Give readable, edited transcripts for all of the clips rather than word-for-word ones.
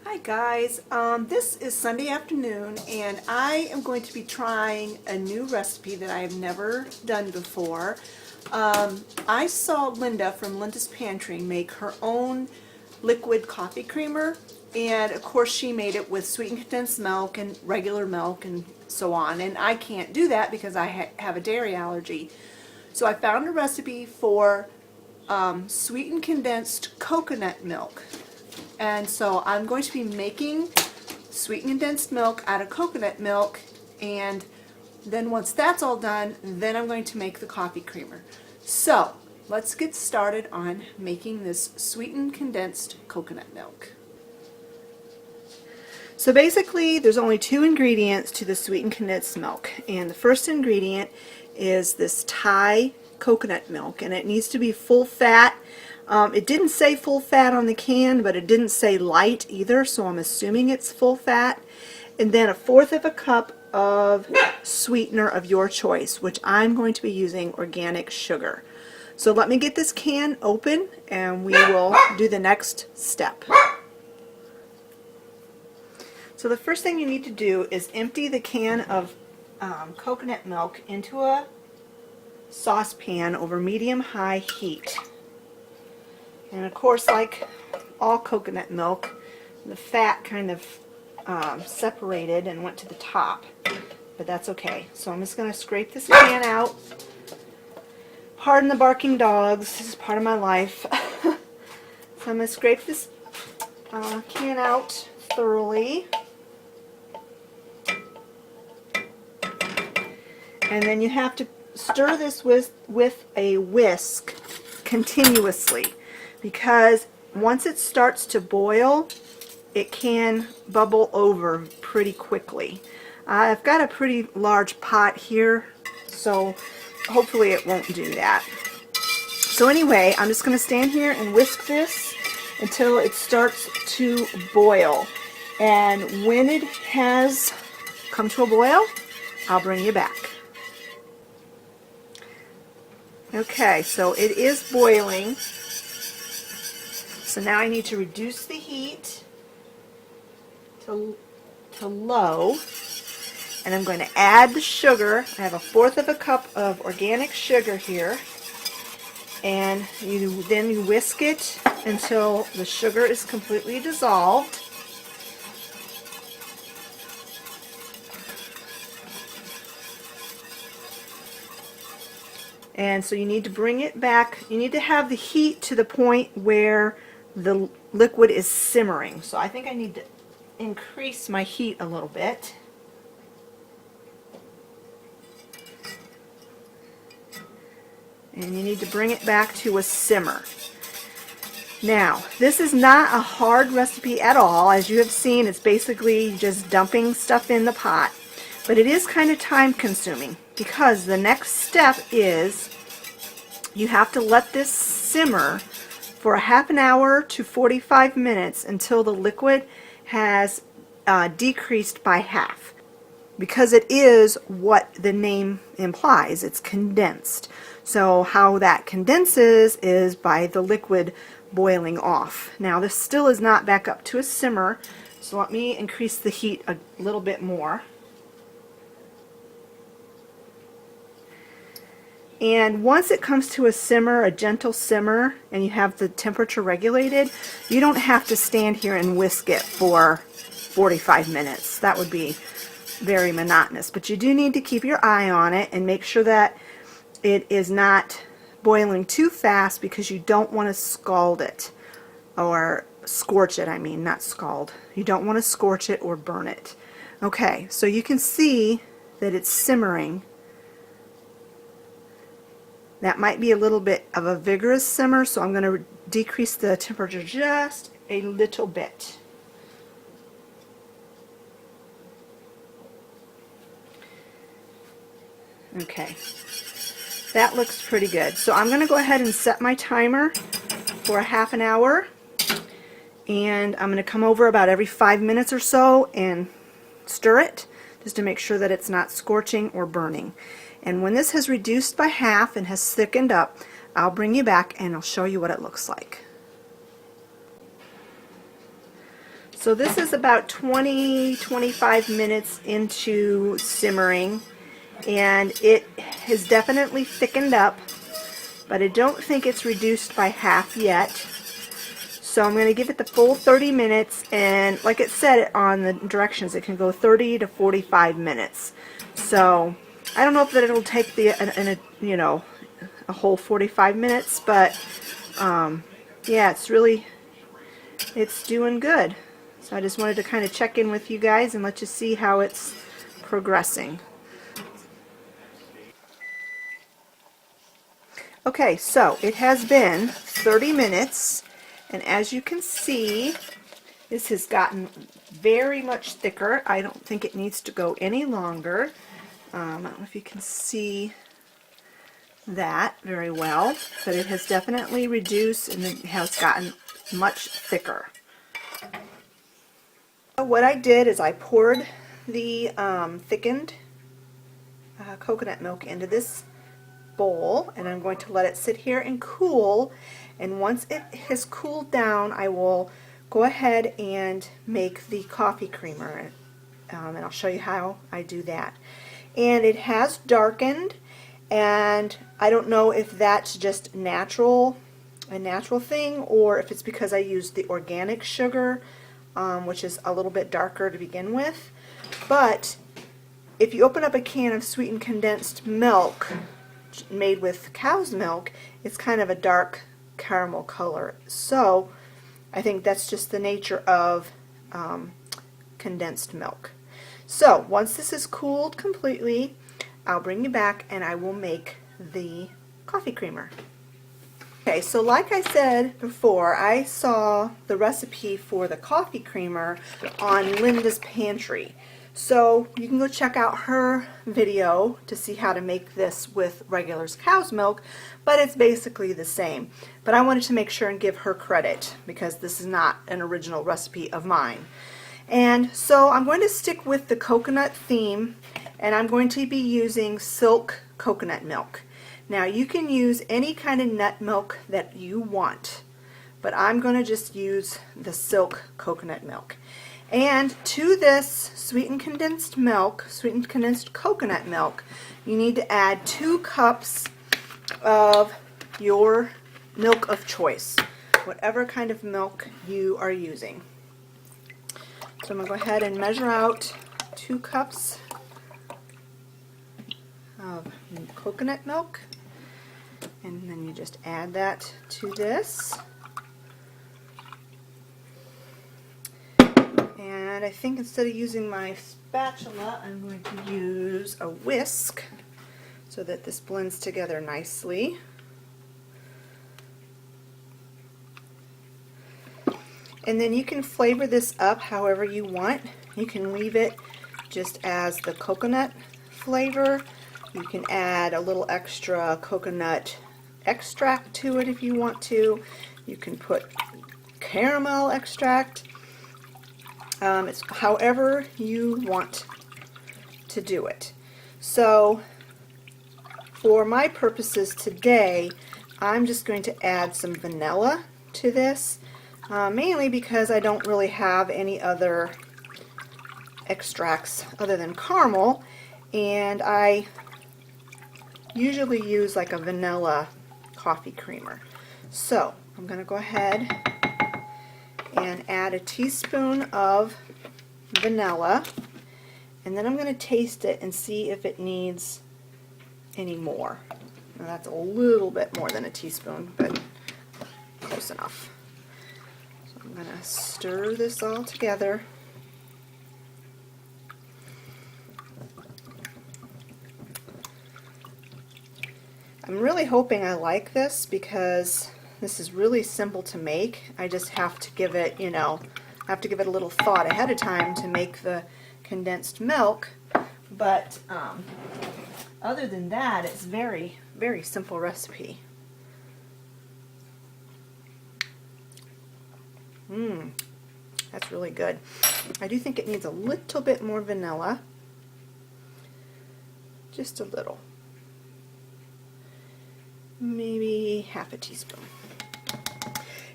Hi guys, this is Sunday afternoon and I am going to be trying a new recipe that I have never done before. I saw Linda from Linda's Pantry make her own liquid coffee creamer, and of course she made it with sweetened condensed milk and regular milk and so on, and I can't do that because I have a dairy allergy. So I found a recipe for sweetened condensed coconut milk. And so I'm going to be making sweetened condensed milk out of coconut milk, and then once that's all done, then I'm going to make the coffee creamer. So let's get started on making this sweetened condensed coconut milk. So basically there's only two ingredients to the sweetened condensed milk, and the first ingredient is this Thai coconut milk, and it needs to be full fat. It didn't say full fat on the can, but it didn't say light either, so I'm assuming it's full fat. And then 1/4 cup of sweetener of your choice, which I'm going to be using organic sugar. So let me get this can open and we will do the next step. So the first thing you need to do is empty the can of coconut milk into a saucepan over medium-high heat. And of course, like all coconut milk, the fat kind of separated and went to the top, but that's okay. So I'm just going to scrape this can out. Pardon the barking dogs, this is part of my life. So I'm going to scrape this can out thoroughly. And then you have to stir this with a whisk continuously, because once it starts to boil, it can bubble over pretty quickly. I've got a pretty large pot here, so hopefully it won't do that. So anyway, I'm just going to stand here and whisk this until it starts to boil. And when it has come to a boil, I'll bring you back. Okay, so it is boiling. So now I need to reduce the heat to low, and I'm going to add the sugar. I have 1/4 cup of organic sugar here, and then you whisk it until the sugar is completely dissolved. And so you need to bring it back. You need to have the heat to the point where the liquid is simmering. So I think I need to increase my heat a little bit. And you need to bring it back to a simmer. Now, this is not a hard recipe at all. As you have seen, it's basically just dumping stuff in the pot. But it is kind of time consuming, because the next step is you have to let this simmer for 1/2 hour to 45 minutes until the liquid has decreased by half, because it is what the name implies. It's condensed. So how that condenses is by the liquid boiling off. Now this still is not back up to a simmer, so let me increase the heat a little bit more. And once it comes to a simmer, a gentle simmer, and you have the temperature regulated, you don't have to stand here and whisk it for 45 minutes. That would be very monotonous. But you do need to keep your eye on it and make sure that it is not boiling too fast, because you don't want to scald it, or scorch it, I mean, not scald. You don't want to scorch it or burn it. Okay, so you can see that it's simmering. That might be a little bit of a vigorous simmer, so I'm going to decrease the temperature just a little bit. Okay, that looks pretty good. So I'm going to go ahead and set my timer for 1/2 hour, and I'm going to come over about every 5 minutes or so and stir it, just to make sure that it's not scorching or burning. And when this has reduced by half and has thickened up, I'll bring you back and I'll show you what it looks like. So this is about 20-25 minutes into simmering, and it has definitely thickened up, but I don't think it's reduced by half yet. So I'm going to give it the full 30 minutes, and like it said on the directions, it can go 30 to 45 minutes. So I don't know if that it'll take the you know, a whole 45 minutes, but yeah, it's doing good. So I just wanted to kind of check in with you guys and let you see how it's progressing. Okay, so it has been 30 minutes, and as you can see, this has gotten very much thicker. I don't think it needs to go any longer. I don't know if you can see that very well, but it has definitely reduced and it has gotten much thicker. What I did is I poured the thickened coconut milk into this bowl, and I'm going to let it sit here and cool, and once it has cooled down, I will go ahead and make the coffee creamer, and I'll show you how I do that. And it has darkened, and I don't know if that's just a natural thing, or if it's because I used the organic sugar, which is a little bit darker to begin with. But if you open up a can of sweetened condensed milk made with cow's milk, it's kind of a dark caramel color. So I think that's just the nature of condensed milk. So once this is cooled completely, I'll bring you back and I will make the coffee creamer. Okay, so like I said before, I saw the recipe for the coffee creamer on Linda's Pantry. So you can go check out her video to see how to make this with regular cow's milk, but it's basically the same. But I wanted to make sure and give her credit because this is not an original recipe of mine. And so I'm going to stick with the coconut theme, and I'm going to be using silk coconut milk. Now you can use any kind of nut milk that you want, but I'm going to just use the silk coconut milk. And to this sweetened condensed milk, sweetened condensed coconut milk, you need to add 2 cups of your milk of choice, whatever kind of milk you are using. So I'm going to go ahead and measure out 2 cups of coconut milk, and then you just add that to this. And I think instead of using my spatula, I'm going to use a whisk so that this blends together nicely. And then you can flavor this up however you want. You can leave it just as the coconut flavor. You can add a little extra coconut extract to it if you want to. You can put caramel extract. It's however you want to do it. So for my purposes today, I'm just going to add some vanilla to this, mainly because I don't really have any other extracts other than caramel, and I usually use like a vanilla coffee creamer. So I'm going to go ahead and add a teaspoon of vanilla, and then I'm going to taste it and see if it needs any more. Now that's a little bit more than a teaspoon, but close enough. So I'm going to stir this all together. I'm really hoping I like this because this is really simple to make. I just have to give it, you know, I have to give it a little thought ahead of time to make the condensed milk. But other than that, it's very, very simple recipe. That's really good. I do think it needs a little bit more vanilla. Just a little. Maybe half a teaspoon.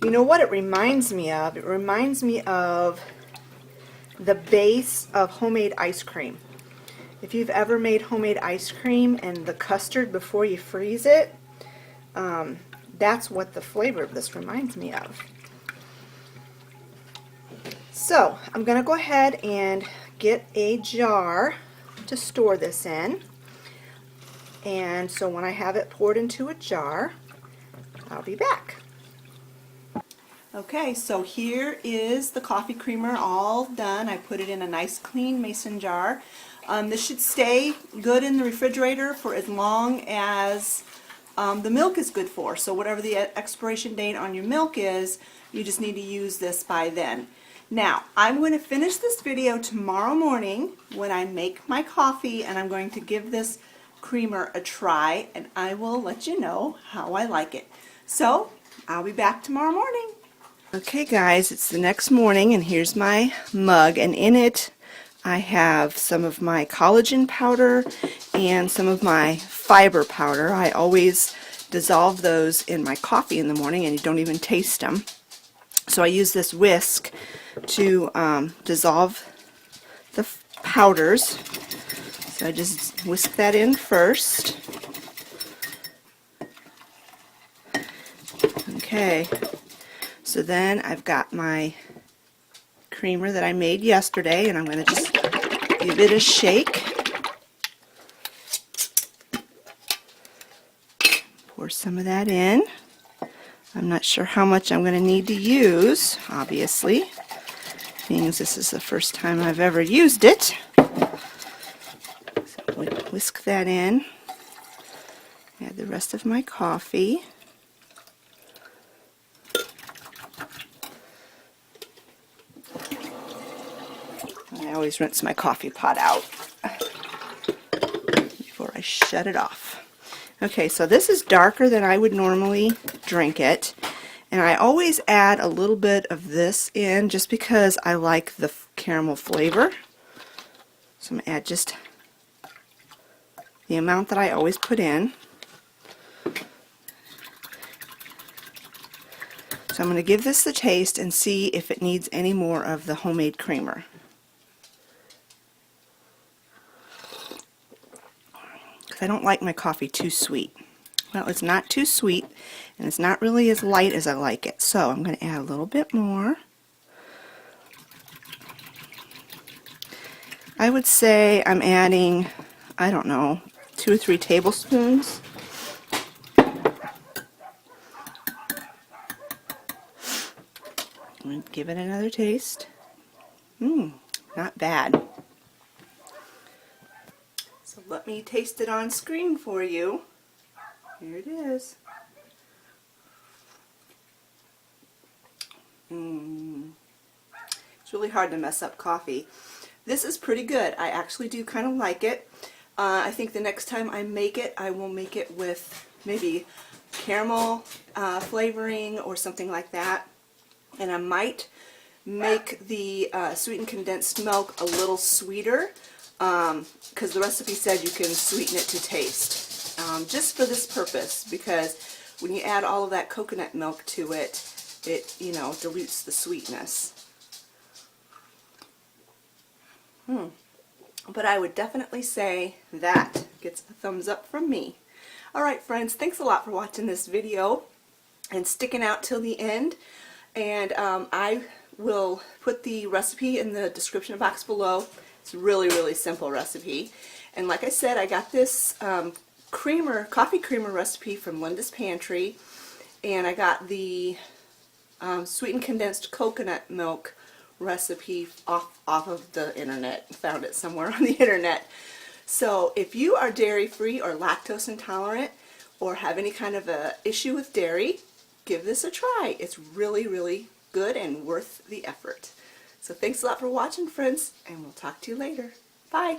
You know what it reminds me of? It reminds me of the base of homemade ice cream. If you've ever made homemade ice cream and the custard before you freeze it, that's what the flavor of this reminds me of. So I'm going to go ahead and get a jar to store this in. And so when I have it poured into a jar, I'll be back. Okay, so here is the coffee creamer all done. I put it in a nice clean mason jar. This should stay good in the refrigerator for as long as the milk is good for. So whatever the expiration date on your milk is, you just need to use this by then. Now, I'm going to finish this video tomorrow morning when I make my coffee, and I'm going to give this creamer a try, and I will let you know how I like it. So, I'll be back tomorrow morning. Okay guys, it's the next morning, and here's my mug, and in it I have some of my collagen powder and some of my fiber powder. I always dissolve those in my coffee in the morning, and you don't even taste them. So I use this whisk to dissolve the powders. So I just whisk that in first. Okay, so then I've got my creamer that I made yesterday, and I'm going to just give it a shake. Pour some of that in. I'm not sure how much I'm going to need to use, obviously, being as this is the first time I've ever used it. So whisk that in. Add the rest of my coffee. I always rinse my coffee pot out before I shut it off. Okay, so this is darker than I would normally drink it, and I always add a little bit of this in just because I like the caramel flavor. So I'm going to add just the amount that I always put in. So I'm going to give this the taste and see if it needs any more of the homemade creamer. I don't like my coffee too sweet. Well, it's not too sweet, and it's not really as light as I like it. So I'm going to add a little bit more. I would say I'm adding, I don't know, 2 or 3 tablespoons. I'm going to give it another taste. Not bad. So let me taste it on screen for you. Here it is. It's really hard to mess up coffee. This is pretty good. I actually do kind of like it. I think the next time I make it, I will make it with maybe caramel flavoring or something like that. And I might make the sweetened condensed milk a little sweeter, because the recipe said you can sweeten it to taste, just for this purpose, because when you add all of that coconut milk to it, it, you know, dilutes the sweetness. But I would definitely say that gets a thumbs up from me. Alright friends, thanks a lot for watching this video and sticking out till the end. And I will put the recipe in the description box below. It's a really, really simple recipe. And like I said, I got this coffee creamer recipe from Linda's Pantry, and I got the sweetened condensed coconut milk recipe off of the internet. Found it somewhere on the internet. So if you are dairy free or lactose intolerant or have any kind of a issue with dairy, give this a try. It's really, really good and worth the effort. So thanks a lot for watching, friends, and we'll talk to you later. Bye.